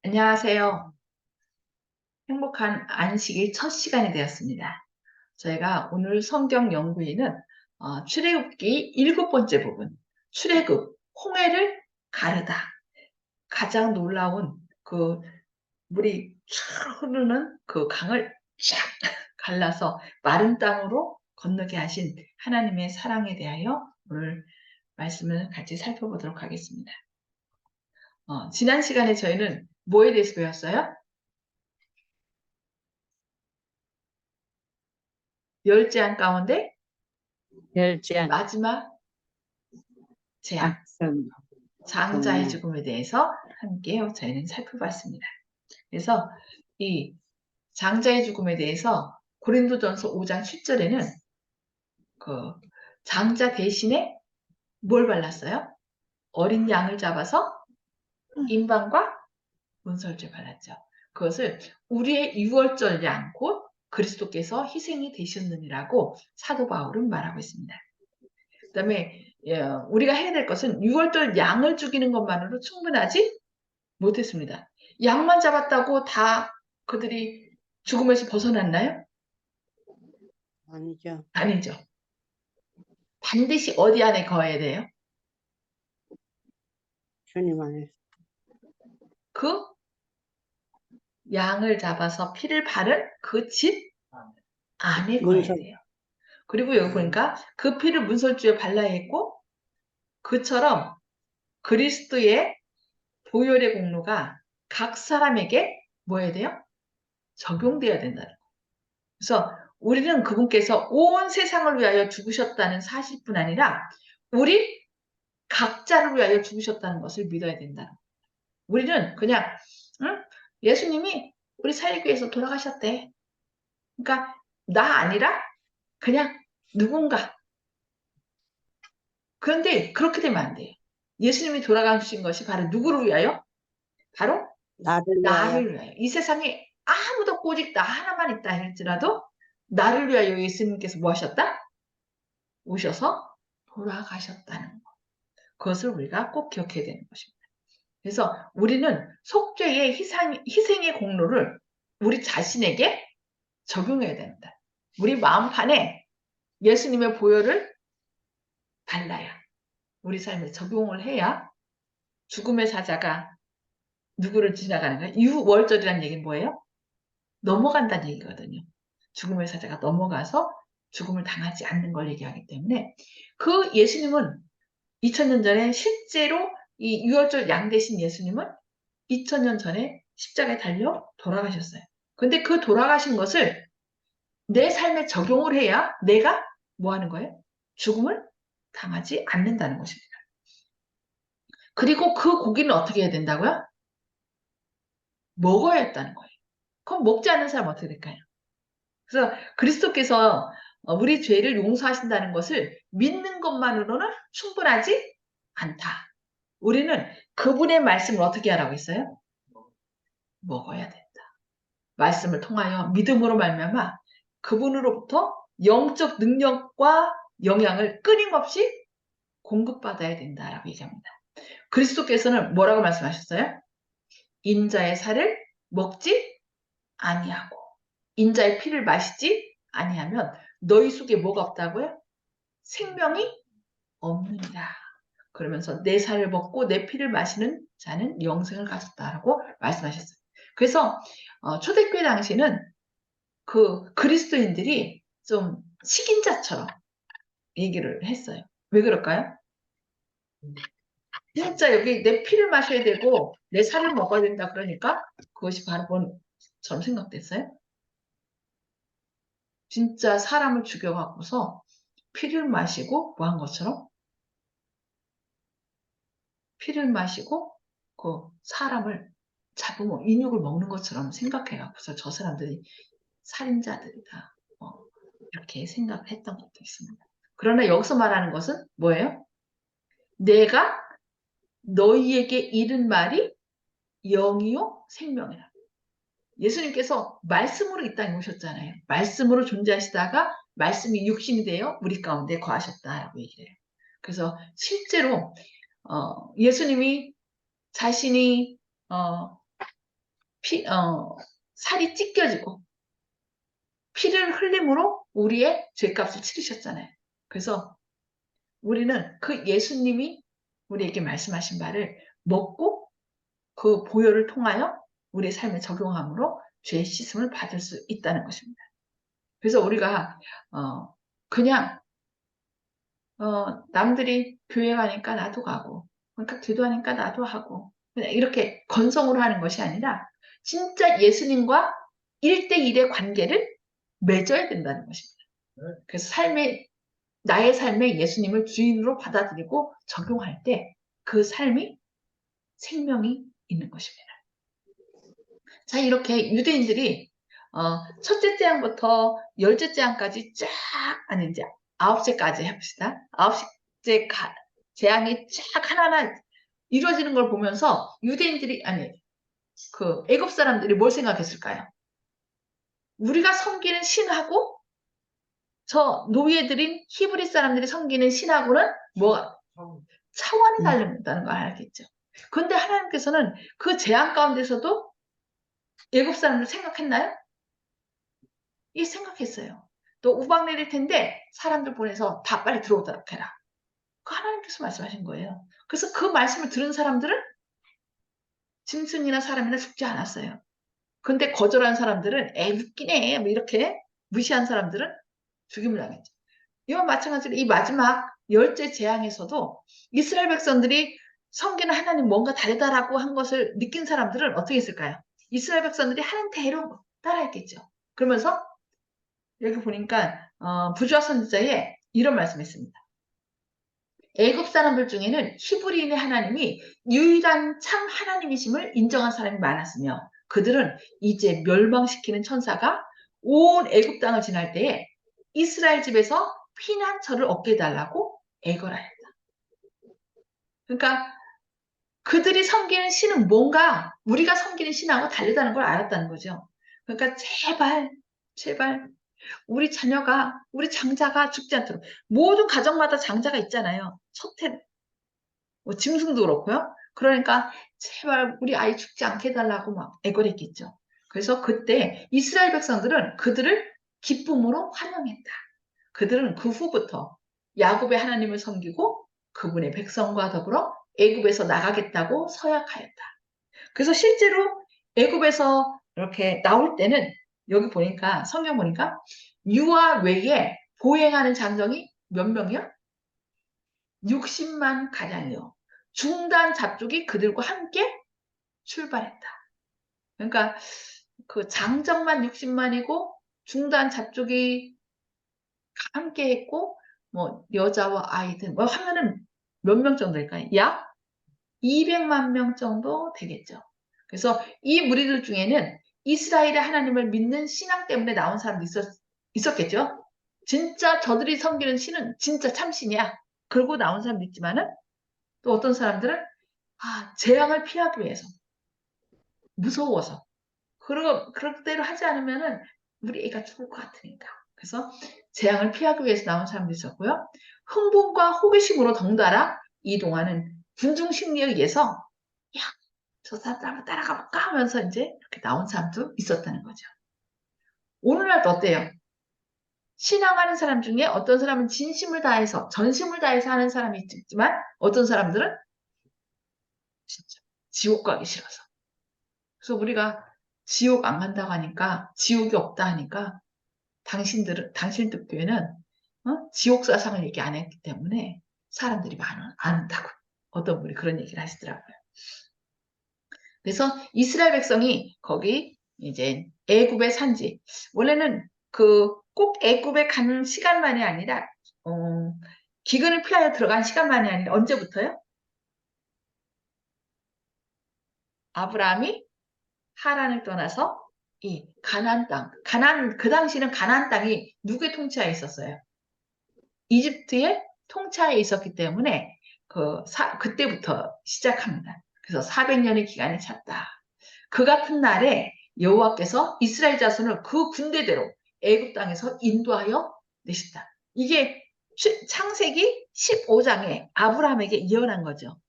안녕하세요. 행복한 안식의 첫 시간이 되었습니다. 저희가 오늘 성경 연구에는 출애굽기 7번째 부분, 출애굽, 홍해를 가르다. 가장 놀라운 그 물이 쫙 흐르는 그 강을 쫙 갈라서 마른 땅으로 건너게 하신 하나님의 사랑에 대하여 오늘 말씀을 같이 살펴보도록 하겠습니다. 지난 시간에 저희는 뭐에 대해서 배웠어요? 10제안 가운데 열제한 마지막 제안, 악성 장자의 죽음에 대해서 함께 저희는 살펴봤습니다. 그래서 이 장자의 죽음에 대해서 고린도전서 5장 10절에는 그 장자 대신에 뭘 발랐어요? 어린 양을 잡아서 인방과 문설주에 발랐죠. 그것을 우리의 유월절 양, 곧 그리스도께서 희생이 되셨느니라고 사도 바울은 말하고 있습니다. 그 다음에 우리가 해야 될 것은 6월절 양을 죽이는 것만으로 충분하지 못했습니다. 양만 잡았다고 다 그들이 죽음에서 벗어났나요? 아니죠. 아니죠. 반드시 어디 안에 거해야 돼요? 주님 안에 그 양을 잡아서 피를 바른 그 집 안에 거해야 문서 돼요. 그리고 여기 보니까 그 피를 문설주에 발라야 했고, 그처럼 그리스도의 보혈의 공로가 각 사람에게 뭐 해야 돼요? 적용돼야 된다는 거예요. 그래서 우리는 그분께서 온 세상을 위하여 죽으셨다는 사실뿐 아니라 우리 각자를 위하여 죽으셨다는 것을 믿어야 된다. 우리는 그냥 예수님이 우리 살기 위해서 돌아가셨대. 그러니까 나 아니라 그냥 누군가. 그런데 그렇게 되면 안 돼요. 예수님이 돌아가신 것이 바로 누구를 위하여? 바로 나를 위하여 나를 위하여. 이 세상에 아무도 없고 오직 나 하나만 있다 할지라도 나를 위하여 예수님께서 뭐 하셨다? 오셔서 돌아가셨다는 것. 그것을 우리가 꼭 기억해야 되는 것입니다. 그래서 우리는 속죄의 희생의 공로를 우리 자신에게 적용해야 됩니다. 우리 마음판에 예수님의 보혈을 발라야, 우리 삶에 적용을 해야 죽음의 사자가 누구를 지나가는가? 유월절이라는 얘기는 뭐예요? 넘어간다는 얘기거든요. 죽음의 사자가 넘어가서 죽음을 당하지 않는 걸 얘기하기 때문에 그 예수님은 2000년 전에 실제로 이 유월절 양 되신 예수님은 2000년 전에 십자가에 달려 돌아가셨어요. 근데 그 돌아가신 것을 내 삶에 적용을 해야 내가 뭐 하는 거예요? 죽음을 당하지 않는다는 것입니다. 그리고 그 고기는 어떻게 해야 된다고요? 먹어야 했다는 거예요. 그럼 먹지 않는 사람 어떻게 될까요? 그래서 그리스도께서 우리 죄를 용서하신다는 것을 믿는 것만으로는 충분하지 않다. 우리는 그분의 말씀을 어떻게 하라고 했어요? 먹어야 된다. 말씀을 통하여 믿음으로 말미암아 그분으로부터 영적 능력과 영향을 끊임없이 공급받아야 된다라고 얘기합니다. 그리스도께서는 뭐라고 말씀하셨어요? 인자의 살을 먹지 아니하고 인자의 피를 마시지 아니하면 너희 속에 뭐가 없다고요? 생명이 없느니라. 그러면서 내 살을 먹고 내 피를 마시는 자는 영생을 가졌다라고 말씀하셨어요. 그래서 초대교회 당시에는 그 그리스도인들이 좀 식인자처럼 얘기를 했어요. 왜 그럴까요? 진짜 여기 내 피를 마셔야 되고 내 살을 먹어야 된다 그러니까 그것이 바로 본처럼 생각됐어요. 진짜 사람을 죽여갖고서 피를 마시고 뭐 한 것처럼 피를 마시고 그 사람을 잡으면 인육을 먹는 것처럼 생각해갖고서 저 사람들이 살인자들이다. 이렇게 생각을 했던 것도 있습니다. 그러나 여기서 말하는 것은 뭐예요? 내가 너희에게 이른 말이 영이요 생명이라. 예수님께서 말씀으로 이 땅에 오셨잖아요. 말씀으로 존재하시다가 말씀이 육신이 되어 우리 가운데 거하셨다라고 얘기를 해요. 그래서 실제로 예수님이 자신이 살이 찢겨지고 피를 흘림으로 우리의 죄값을 치르셨잖아요. 그래서 우리는 그 예수님이 우리에게 말씀하신 바를 먹고 그 보혈을 통하여 우리의 삶에 적용함으로 죄의 씻음을 받을 수 있다는 것입니다. 그래서 우리가 그냥 남들이 교회 가니까 나도 가고 그러니까 기도하니까 나도 하고 그냥 이렇게 건성으로 하는 것이 아니라 진짜 예수님과 1대1의 관계를 맺어야 된다는 것입니다. 그래서 나의 삶에 예수님을 주인으로 받아들이고 적용할 때 그 삶이 생명이 있는 것입니다. 자, 이렇게 유대인들이 첫째 재앙부터 열째 재앙까지 쫙, 아니 이제 아홉째까지 해봅시다. 아홉째 재앙이 쫙 하나하나 이루어지는 걸 보면서 유대인들이 아니 그 애굽 사람들이 뭘 생각했을까요? 우리가 섬기는 신하고 저 노예들인 히브리 사람들이 섬기는 신하고는 뭐가 차원이 다르다는 걸 알겠죠. 그런데 하나님께서는 그 재앙 가운데서도 애굽 사람들 생각했나요? 이 생각했어요. 또 우박 내릴 텐데 사람들 보내서 다 빨리 들어오도록 해라. 그 하나님께서 말씀하신 거예요. 그래서 그 말씀을 들은 사람들은 짐승이나 사람이나 죽지 않았어요. 근데 거절한 사람들은 에이 웃기네 뭐 이렇게 무시한 사람들은 죽임을 당했죠. 이와 마찬가지로 이 마지막 열째 재앙에서도 이스라엘 백성들이 섬기는 하나님 뭔가 다르다라고 한 것을 느낀 사람들은 어떻게 했을까요? 이스라엘 백성들이 하는 대로 따라했겠죠. 그러면서 여기 보니까 부조화 선지자에 이런 말씀했습니다. 애굽 사람들 중에는 히브리인의 하나님이 유일한 참 하나님이심을 인정한 사람이 많았으며 그들은 이제 멸망시키는 천사가 온 애굽 땅을 지날 때에 이스라엘 집에서 피난처를 얻게 해달라고 애걸하였다. 그러니까 그들이 섬기는 신은 뭔가 우리가 섬기는 신하고 다르다는 걸 알았다는 거죠. 그러니까 제발 우리 자녀가 우리 장자가 죽지 않도록 모든 가정마다 장자가 있잖아요. 첫해 뭐 짐승도 그렇고요. 그러니까 제발 우리 아이 죽지 않게 해달라고 막 애걸했겠죠. 그래서 그때 이스라엘 백성들은 그들을 기쁨으로 환영했다. 그들은 그 후부터 야곱의 하나님을 섬기고 그분의 백성과 더불어 애굽에서 나가겠다고 서약하였다. 그래서 실제로 애굽에서 이렇게 나올 때는 여기 보니까 성경 보니까 유아 외에 보행하는 장정이 몇 명이요? 60만 가량이요. 중단 잡족이 그들과 함께 출발했다. 그러니까 그 장정만 60만이고 중단 잡족이 함께 했고 뭐 여자와 아이들 뭐 하면은 몇 명 정도 될까요? 약 200만 명 정도 되겠죠. 그래서 이 무리들 중에는 이스라엘의 하나님을 믿는 신앙 때문에 나온 사람도 있었겠죠. 진짜 저들이 섬기는 신은 진짜 참신이야. 그러고 나온 사람도 있지만은 또 어떤 사람들은 재앙을 피하기 위해서 무서워서 그럴 대로 하지 않으면은 우리 애가 죽을 것 같으니까. 그래서 재앙을 피하기 위해서 나온 사람도 있었고요. 흥분과 호기심으로 덩달아 이동하는 군중 심리에 의해서 야, 저 사람 따라가 볼까 하면서 이제 이렇게 나온 사람도 있었다는 거죠. 오늘날도 어때요? 신앙하는 사람 중에 어떤 사람은 진심을 다해서 전심을 다해서 하는 사람이 있지만 어떤 사람들은 진짜 지옥 가기 싫어서. 그래서 우리가 지옥 안 간다고 하니까 지옥이 없다 하니까 당신들 교회는 지옥 사상을 얘기 안 했기 때문에 사람들이 안다고 어떤 분이 그런 얘기를 하시더라고요. 그래서 이스라엘 백성이 거기 이제 애굽의 산지 원래는 꼭 애굽에 가는 시간만이 아니라 기근을 피하여 들어간 시간만이 아니라 언제부터요? 아브라함이 하란을 떠나서 이 가나안 땅, 그 당시는 가나안 땅이 누구의 통치하에 있었어요? 이집트의 통치하에 있었기 때문에 그때부터 시작합니다. 그래서 400년의 기간이 찼다. 그 같은 날에 여호와께서 이스라엘 자손을 그 군대대로 애굽 땅에서 인도하여 내신다. 이게 창세기 15장에 아브라함에게 예언한 거죠.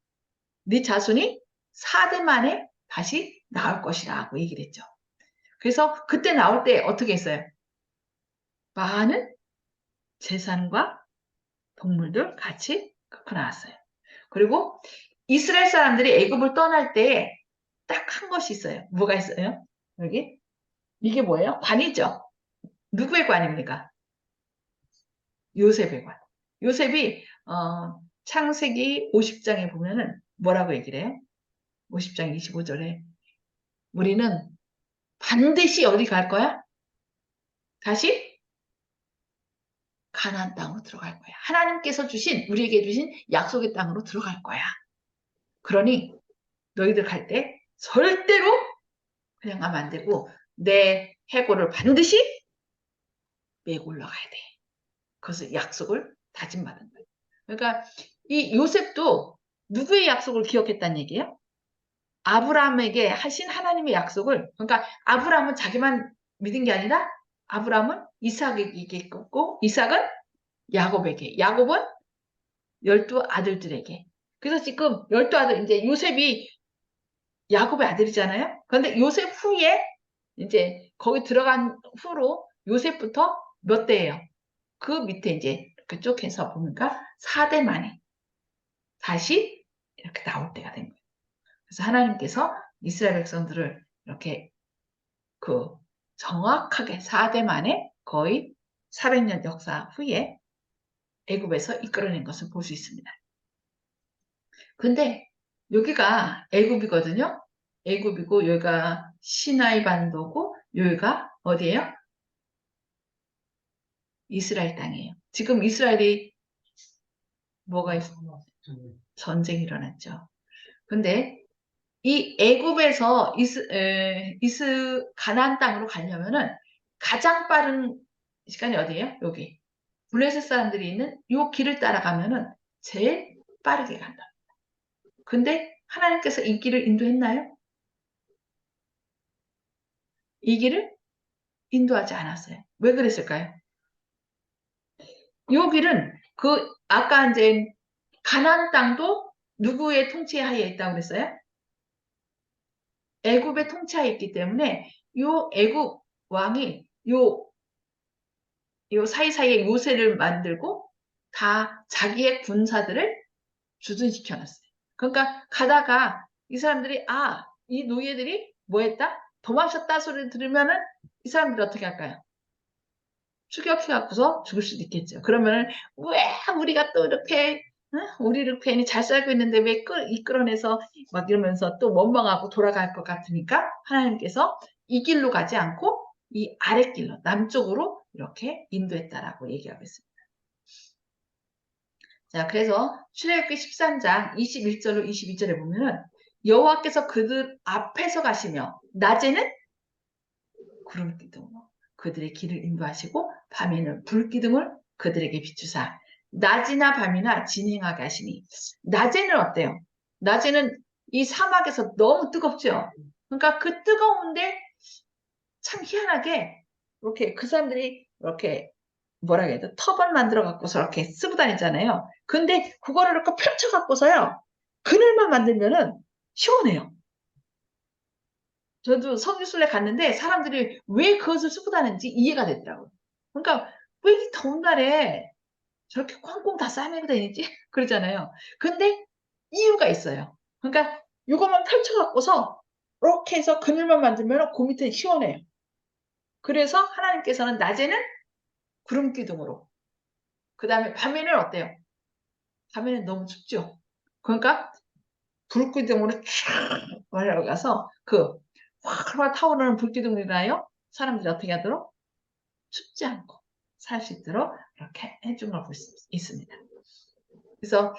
네 자손이 4대 만에 다시 나올 것이라고 얘기를 했죠. 그래서 그때 나올 때 어떻게 했어요? 많은 재산과 동물들 같이 갖고 나왔어요. 그리고 이스라엘 사람들이 애굽을 떠날 때 딱 한 것이 있어요. 뭐가 있어요? 여기? 이게 뭐예요? 관이죠. 누구의 관입니까? 요셉의 관. 요셉이 창세기 50장에 보면은 뭐라고 얘기를 해요? 50장 25절에 우리는 반드시 어디 갈 거야? 다시 가나안 땅으로 들어갈 거야. 하나님께서 주신 우리에게 주신 약속의 땅으로 들어갈 거야. 그러니 너희들 갈 때 절대로 그냥 가면 안 되고 내 해골을 반드시 메고 올라가야 돼. 그것을 약속을 다짐받은 거예요. 그러니까 이 요셉도 누구의 약속을 기억했다는 얘기예요? 아브라함에게 하신 하나님의 약속을, 그러니까 아브라함은 자기만 믿은 게 아니라 아브라함은 이삭에게 있고 이삭은 야곱에게, 야곱은 12아들들에게. 그래서 지금 12아들, 이제 요셉이 야곱의 아들이잖아요. 그런데 요셉 후에 이제 거기 들어간 후로 요셉부터 몇 대예요? 그 밑에 이제 그쪽 해서 보니까 4대 만에 다시 이렇게 나올 때가 된 거예요. 그래서 하나님께서 이스라엘 백성들을 이렇게 그 정확하게 4대 만에 거의 400년 역사 후에 애굽에서 이끌어낸 것을 볼 수 있습니다. 근데 여기가 애굽이거든요. 애굽이고 여기가 시나이 반도고 여기가 어디예요? 이스라엘 땅이에요. 지금 이스라엘이 뭐가 있어요? 전쟁이 일어났죠. 근데 이 애굽에서 가나안 땅으로 가려면은 가장 빠른 시간이 어디예요? 여기. 블레셋 사람들이 있는 요 길을 따라가면은 제일 빠르게 간다. 근데 하나님께서 이 길을 인도했나요? 이 길을 인도하지 않았어요. 왜 그랬을까요? 요 길은 아까 이제 가나안 땅도 누구의 통치하에 있다고 그랬어요? 애굽의 통치하에 있기 때문에 요 애굽 왕이 요 사이사이에 요새를 만들고 다 자기의 군사들을 주둔시켜 놨어요. 그러니까 가다가 이 사람들이 이 노예들이 뭐 했다? 도망쳤다 소리를 들으면은 이 사람들이 어떻게 할까요? 추격해갖고서 죽을 수도 있겠죠. 그러면은 왜 우리가 또 이렇게 우리를 괜히 잘 살고 있는데 왜 이끌어내서 막 이러면서 또 원망하고 돌아갈 것 같으니까 하나님께서 이 길로 가지 않고 이 아랫길로 남쪽으로 이렇게 인도했다라고 얘기하고 있습니다. 자, 그래서 출애굽기 13장 21절로 22절에 보면은 여호와께서 그들 앞에서 가시며 낮에는 구름 기둥으로 그들의 길을 인도하시고 밤에는 불 기둥을 그들에게 비추사 낮이나 밤이나 진행하게 하시니 낮에는 어때요? 낮에는 이 사막에서 너무 뜨겁죠. 그러니까 그 뜨거운데 참 희한하게 이렇게 그 사람들이 이렇게 뭐라 해야 돼? 터번 만들어 갖고서 이렇게 쓰고 다니잖아요. 근데 그거를 이렇게 펼쳐 갖고서요. 그늘만 만들면은 시원해요. 저도 성지순례 갔는데 사람들이 왜 그것을 쓰고 다니는지 이해가 되더라고요. 그러니까 왜 이 더운 날에 저렇게 꽁꽁 다 싸매고 다니지? 그러잖아요. 근데 이유가 있어요. 그러니까 이것만 펼쳐 갖고서 이렇게 해서 그늘만 만들면 그 밑에 시원해요. 그래서 하나님께서는 낮에는 구름 기둥으로 그 다음에 밤에는 어때요? 밤에는 너무 춥죠. 그러니까 불기둥으로 쫙 올라가서 활활 타오르는 불기둥이라요. 사람들이 어떻게 하도록 춥지 않고 살 수 있도록 이렇게 해준 걸 볼 수 있습니다. 그래서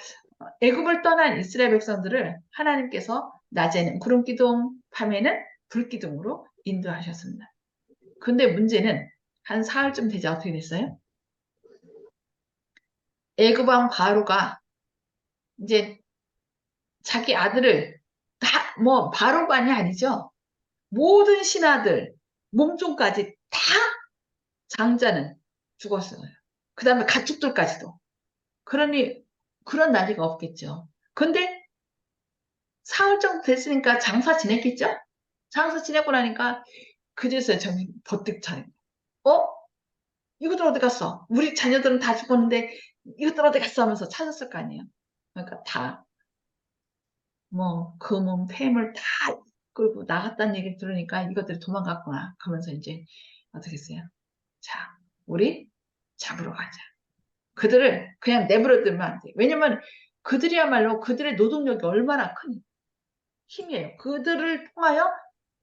애굽을 떠난 이스라엘 백성들을 하나님께서 낮에는 구름 기둥, 밤에는 불 기둥으로 인도하셨습니다. 근데 문제는 한 사흘쯤 되자 어떻게 됐어요? 애굽 왕 바로가 이제 자기 아들을 바로만이 아니죠. 모든 신하들, 몸종까지 다 장자는 죽었어요. 그 다음에 가축들까지도. 그러니 그런 난리가 없겠죠. 근데 사흘 정도 됐으니까 장사 지냈겠죠? 장사 지내고 나니까 그제서야 정신 버뜩 차린 거예요. 이것들 어디 갔어? 우리 자녀들은 다 죽었는데 이것들 어디 갔어? 하면서 찾았을 거 아니에요. 그러니까 다 뭐 금은 폐물 다 끌고 나갔다는 얘기 들으니까 이것들이 도망갔구나. 그러면서 이제 어떻게 했어요? 자, 우리 잡으러 가자. 그들을 그냥 내버려 두면 안 돼. 왜냐면 그들이야말로 그들의 노동력이 얼마나 큰 힘이에요. 그들을 통하여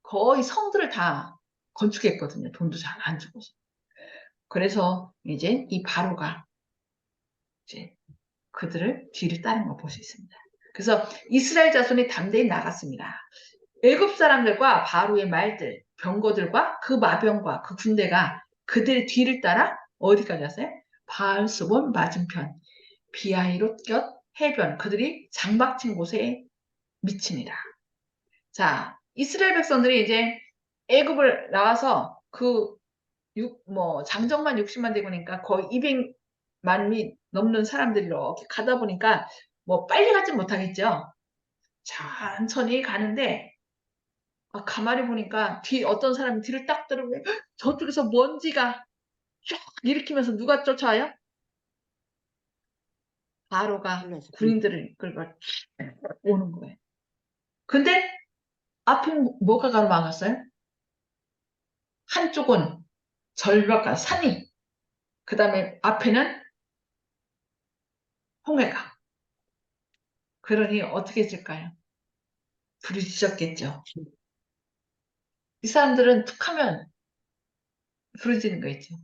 거의 성들을 다 건축했거든요. 돈도 잘 안 주고서. 그래서 이제 이 바로가 이제 그들을 뒤를 따른 걸 볼 수 있습니다. 그래서 이스라엘 자손이 담대히 나갔습니다. 애굽 사람들과 바로의 말들, 병거들과 그 마병과 그 군대가 그들의 뒤를 따라 어디까지 갔어요? 바알스본 맞은편, 비하이롯 곁 해변, 그들이 장박친 곳에 미칩니다. 자, 이스라엘 백성들이 이제 애굽을 나와서 장정만 60만 되고 니까 거의 200만이 넘는 사람들이 이렇게 가다 보니까 뭐 빨리 가지 못하겠죠. 천천히 가는데 가만히 보니까 어떤 사람이 뒤를 딱 들어오고 저쪽에서 먼지가 쫙 일으키면서 누가 쫓아와요? 바로가 불러서 군인들을 이끌고 오는 거예요. 근데 앞에 뭐가 가로막았어요? 한쪽은 절벽과 산이, 그 다음에 앞에는 홍해가. 그러니 어떻게 했을까요? 부르짖었겠죠. 이 사람들은 툭하면 부르짖는 거 있죠.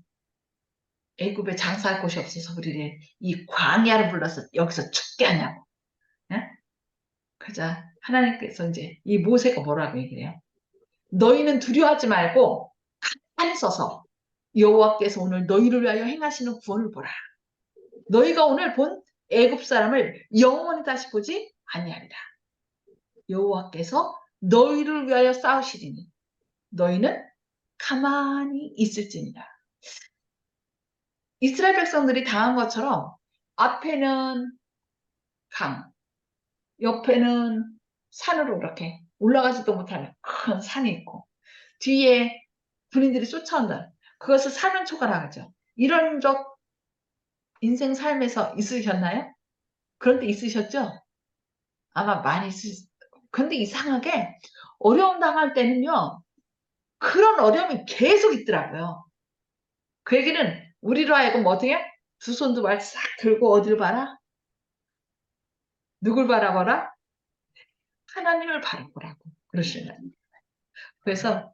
애굽에 장사할 곳이 없어서 우리를 이 광야를 불러서 여기서 죽게 하냐고. 예? 그자 하나님께서 이제 이 모세가 뭐라고 얘기를 해요? 너희는 두려워하지 말고 가만히 서서 여호와께서 오늘 너희를 위하여 행하시는 구원을 보라. 너희가 오늘 본 애굽 사람을 영원히 다시 보지 아니하리라. 여호와께서 너희를 위하여 싸우시리니 너희는 가만히 있을지니라. 이스라엘 백성들이 당한 것처럼 앞에는 강, 옆에는 산으로 이렇게 올라가지도 못하는 큰 산이 있고 뒤에 군인들이 쫓아온다. 그것을 사면 초가라하죠. 이런 적 인생 삶에서 있으셨나요? 그런 때 있으셨죠? 아마 많이 있으셨. 근데 이상하게 어려움 당할 때는요. 그런 어려움이 계속 있더라고요. 그 얘기는 우리로 하여금 어떻게 두 손도 말 싹 들고 어딜 봐라? 누굴 바라보라? 하나님을 바라보라고 그러시는. 그래서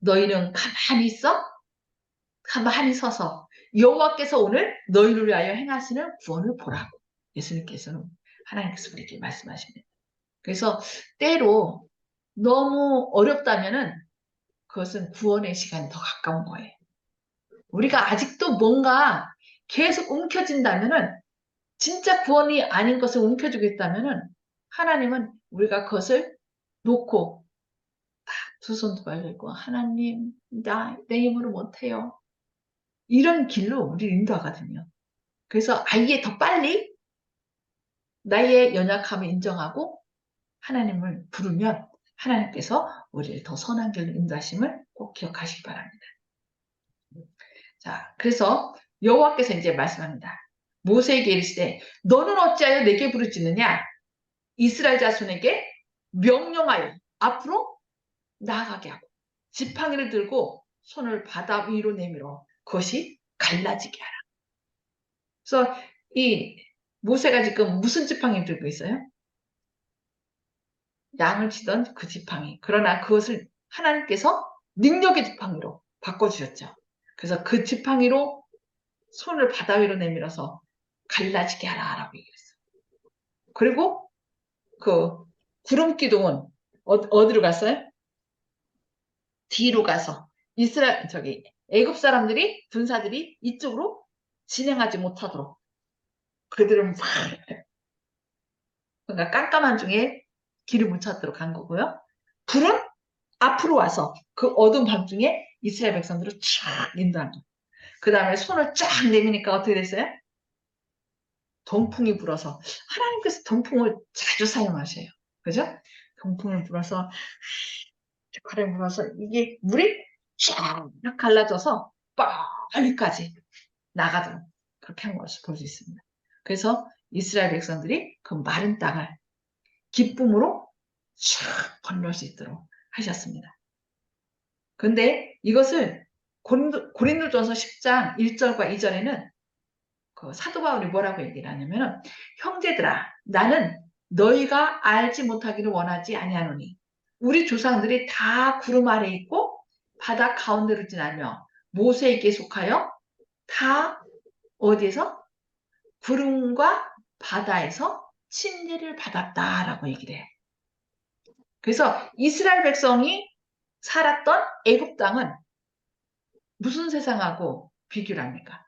너희는 가만히 있어? 가만히 서서 여호와께서 오늘 너희를 위하여 행하시는 구원을 보라고 예수님께서는 하나님께서 우리에게 말씀하십니다. 그래서 때로 너무 어렵다면은 그것은 구원의 시간이 더 가까운 거예요. 우리가 아직도 뭔가 계속 움켜진다면은 진짜 구원이 아닌 것을 움켜쥐겠다면은 하나님은 우리가 그것을 놓고 두 손도 벌리고 하나님 내 힘으로 못해요. 이런 길로 우리를 인도하거든요. 그래서 아예 더 빨리 나의 연약함을 인정하고 하나님을 부르면 하나님께서 우리를 더 선한 길로 인도하심을 꼭 기억하시기 바랍니다. 자, 그래서 여호와께서 이제 말씀합니다. 모세에게 이르시되 너는 어찌하여 내게 부르짖느냐? 이스라엘 자손에게 명령하여 앞으로 나아가게 하고 지팡이를 들고 손을 바다 위로 내밀어 그것이 갈라지게 하라. 그래서 이 모세가 지금 무슨 지팡이를 들고 있어요? 양을 치던 그 지팡이. 그러나 그것을 하나님께서 능력의 지팡이로 바꿔주셨죠. 그래서 그 지팡이로 손을 바다 위로 내밀어서 갈라지게 하라라고 얘기했어요. 그리고 그 구름 기둥은 어디로 갔어요? 뒤로 가서 애굽 사람들이 군사들이 이쪽으로 진행하지 못하도록 그들은 막 그러니까 깜깜한 중에 길을 못 찾도록 한 거고요. 불은 앞으로 와서 그 어두운 밤중에 이스라엘 백성들을 쫙 인도한 거예요. 그 다음에 손을 쫙 내미니까 어떻게 됐어요? 동풍이 불어서 하나님께서 동풍을 자주 사용하셔요. 그죠? 동풍을 불어서 젓가락을 불어서 이게 물이 쫙 갈라져서 빨리까지 나가도록 그렇게 한 것을 볼 수 있습니다. 그래서 이스라엘 백성들이 그 마른 땅을 기쁨으로 쫙 건널 수 있도록 하셨습니다. 근데 이것을 고린도전서 10장 1절과 2절에는 그 사도 바울이 뭐라고 얘기를 하냐면 형제들아 나는 너희가 알지 못하기를 원하지 아니하노니 우리 조상들이 다 구름 아래 있고 바다 가운데로 지나며 모세에게 속하여 다 어디에서 구름과 바다에서 침례를 받았다라고 얘기를 해요. 그래서 이스라엘 백성이 살았던 애굽 땅은 무슨 세상하고 비교를 합니까?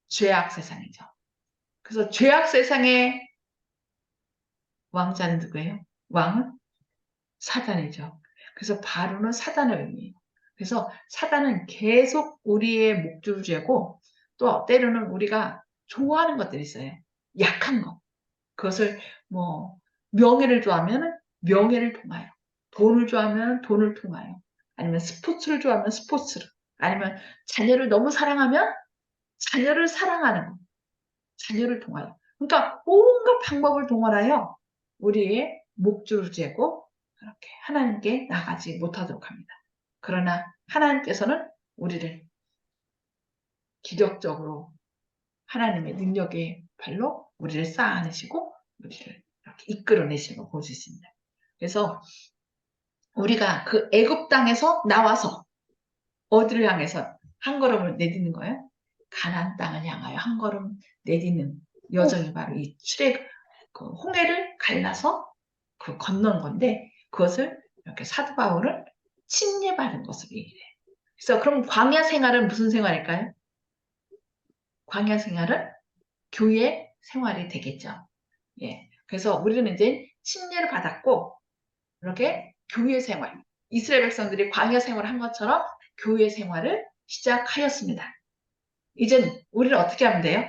죄악 세상이죠. 그래서 죄악 세상의 왕자는 누구예요? 왕은 사단이죠. 그래서 바로는 사단을 의미해요. 그래서 사단은 계속 우리의 목줄을 쥐고 또 때로는 우리가 좋아하는 것들이 있어요. 약한 거. 그것을 뭐 명예를 좋아하면 명예를 통하여 돈을 좋아하면 돈을 통하여 아니면 스포츠를 좋아하면 스포츠를 아니면 자녀를 너무 사랑하면 자녀를 사랑하는 것. 자녀를 통하여. 그러니까 온갖 방법을 동원하여 우리의 목줄을 쥐고 그렇게 하나님께 나가지 못하도록 합니다. 그러나 하나님께서는 우리를 기적적으로 하나님의 능력의 발로 우리를 쌓아내시고 우리를 이렇게 이끌어내시는 걸 볼 수 있습니다. 그래서 우리가 그 애굽 땅에서 나와서 어디를 향해서 한 걸음을 내딛는 거예요? 가나안 땅을 향하여 한 걸음 내딛는 여정이 바로 이 출애 그 홍해를 갈라서 그 건넌 건데 그것을 이렇게 사도 바울은 침례받은 것으로 얘기해요. 그래서 그럼 광야 생활은 무슨 생활일까요? 광야 생활은 교회 생활이 되겠죠. 예. 그래서 우리는 이제 침례를 받았고 이렇게 교회 생활, 이스라엘 백성들이 광야 생활을 한 것처럼 교회 생활을 시작하였습니다. 이젠 우리는 어떻게 하면 돼요?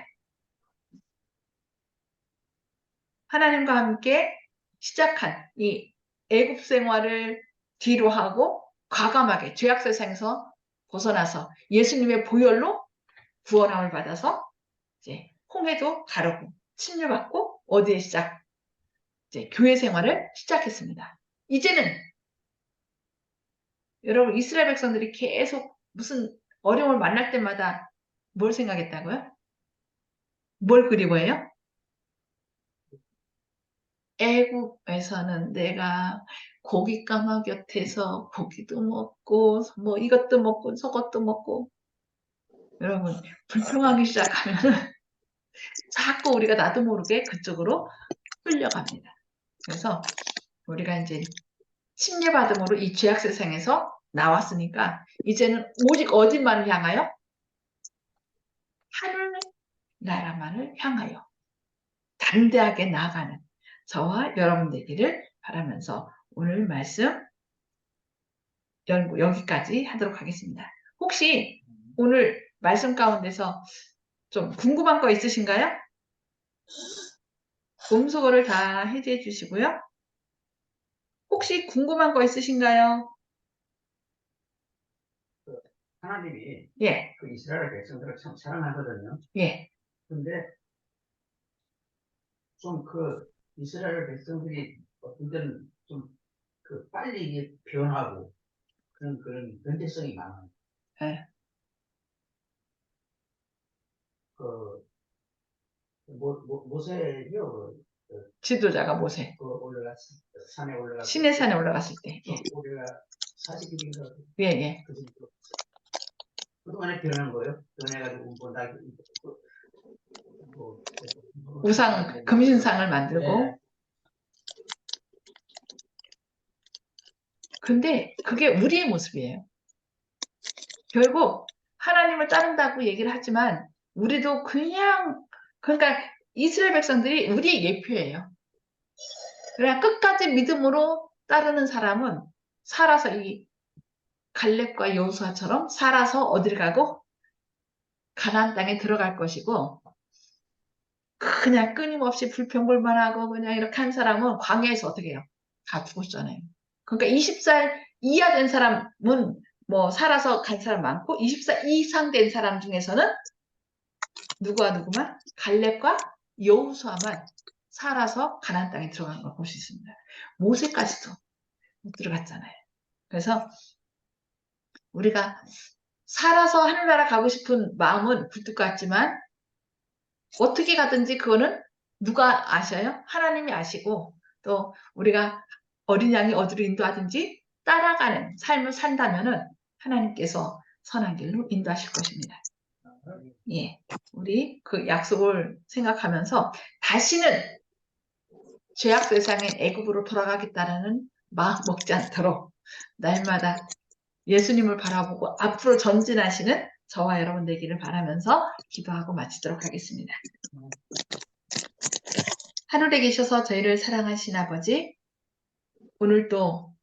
하나님과 함께 시작한 이 애굽 생활을 뒤로 하고 과감하게 죄악 세상에서 벗어나서 예수님의 보혈로 구원함을 받아서 이제 홍해도 가르고 침례받고 어디에 시작? 이제 교회 생활을 시작했습니다. 이제는 여러분 이스라엘 백성들이 계속 무슨 어려움을 만날 때마다 뭘 생각했다고요? 뭘 그리워해요? 애국에서는 내가 고기 까마 곁에서 고기도 먹고 뭐 이것도 먹고 저것도 먹고 여러분 불평하기 시작하면 자꾸 우리가 나도 모르게 그쪽으로 끌려갑니다. 그래서 우리가 이제 침례받음으로 이 죄악 세상에서 나왔으니까 이제는 오직 어디만을 향하여? 하늘 나라만을 향하여 담대하게 나아가는 저와 여러분 되기를 바라면서 오늘 말씀 여기까지 하도록 하겠습니다. 혹시 오늘 말씀 가운데서 좀 궁금한 거 있으신가요? 음소거를 다 해제해 주시고요. 혹시 궁금한 거 있으신가요? 하나님이 예, 그 이스라엘 백성들을 참 사랑하거든요. 예, 근데 좀 그 이스라엘 백성들이 어떤 때는 좀 그 빨리 이게 변하고 그런 변태성이 많아요. 예. 그 모세요. 지도자가 모세. 그 올라갔 산에 올라갔 신의 산에 올라갔을 때. 예, 우리가 40일인가 예, 예. 그동안에 변한 거예요. 변해가지고 뭐 우상, 금신상을 만들고. 네. 근데 그게 우리의 모습이에요. 결국 하나님을 따른다고 얘기를 하지만 우리도 그냥 그러니까 이스라엘 백성들이 우리의 예표예요. 그냥 끝까지 믿음으로 따르는 사람은 살아서 이 갈렙과 여호수아처럼 살아서 어디를 가고 가나안 땅에 들어갈 것이고 그냥 끊임없이 불평불만하고 그냥 이렇게 한 사람은 광야에서 어떻게 해요? 다 죽었잖아요. 그러니까 20살 이하 된 사람은 뭐 살아서 간 사람 많고 20살 이상 된 사람 중에서는 누구와 누구만? 갈렙과 여호수아만 살아서 가나안 땅에 들어간 걸 볼 수 있습니다. 모세까지도 못 들어갔잖아요. 그래서 우리가 살아서 하늘나라 가고 싶은 마음은 굴뚝 같지만 어떻게 가든지 그거는 누가 아셔요? 하나님이 아시고 또 우리가 어린 양이 어디로 인도하든지 따라가는 삶을 산다면은 하나님께서 선한 길로 인도하실 것입니다. 예, 우리 그 약속을 생각하면서 다시는 죄악 세상의 애굽으로 돌아가겠다라는 마음 먹지 않도록 날마다 예수님을 바라보고 앞으로 전진하시는 저와 여러분 되기를 바라면서 기도하고 마치도록 하겠습니다. 하늘에 계셔서 저희를 사랑하신 아버지, 오늘도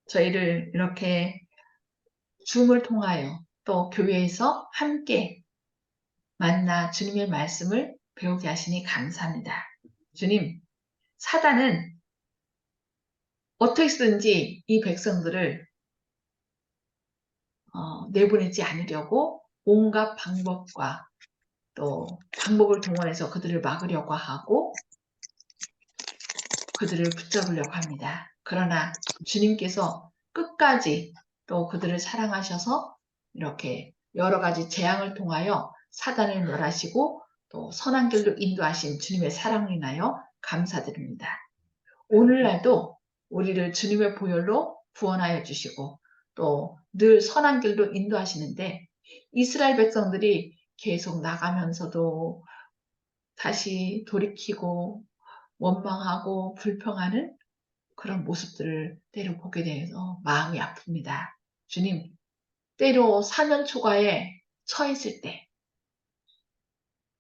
저희를 이렇게 줌을 통하여 또 교회에서 함께 만나 주님의 말씀을 배우게 하시니 감사합니다. 주님, 사단은 어떻게든지 이 백성들을 내보내지 않으려고 온갖 방법과 또 방법을 동원해서 그들을 막으려고 하고 그들을 붙잡으려고 합니다. 그러나 주님께서 끝까지 또 그들을 사랑하셔서 이렇게 여러 가지 재앙을 통하여 사단을 멸하시고 또 선한 길로 인도하신 주님의 사랑을 인하여 감사드립니다. 오늘날도 우리를 주님의 보혈로 구원하여 주시고 또 늘 선한 길로 인도하시는데 이스라엘 백성들이 계속 나가면서도 다시 돌이키고 원망하고 불평하는 그런 모습들을 때로 보게 돼서 마음이 아픕니다. 주님, 때로 사면 초가에 처했을 때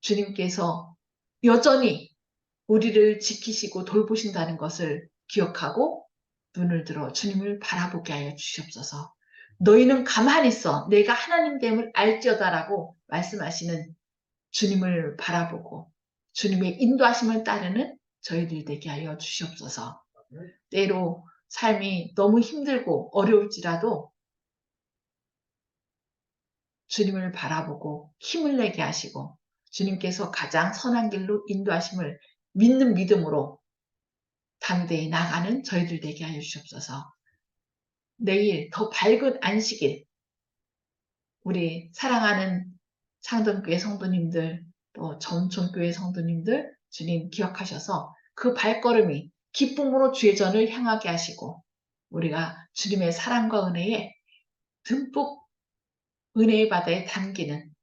주님께서 여전히 우리를 지키시고 돌보신다는 것을 기억하고 눈을 들어 주님을 바라보게 하여 주시옵소서. 너희는 가만히 있어. 내가 하나님됨을 알지어다라고 말씀하시는 주님을 바라보고 주님의 인도하심을 따르는 저희들 되게 하여 주시옵소서. 때로 삶이 너무 힘들고 어려울지라도 주님을 바라보고 힘을 내게 하시고 주님께서 가장 선한 길로 인도하심을 믿는 믿음으로 담대히 나가는 저희들 되게 하여 주시옵소서. 내일 더 밝은 안식일 우리 사랑하는 상동교회 성도님들 또 전촌교회 성도님들 주님 기억하셔서 그 발걸음이 기쁨으로 주의 전을 향하게 하시고 우리가 주님의 사랑과 은혜에 듬뿍 은혜의 바다에 담기는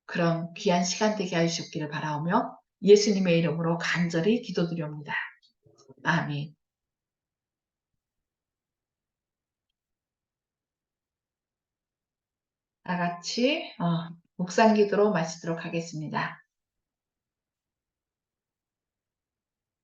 그런 귀한 시간 되게 하시옵기를 바라오며 예수님의 이름으로 간절히 기도드립니다. 아멘. 다 같이 묵상 기도로 마치도록 하겠습니다.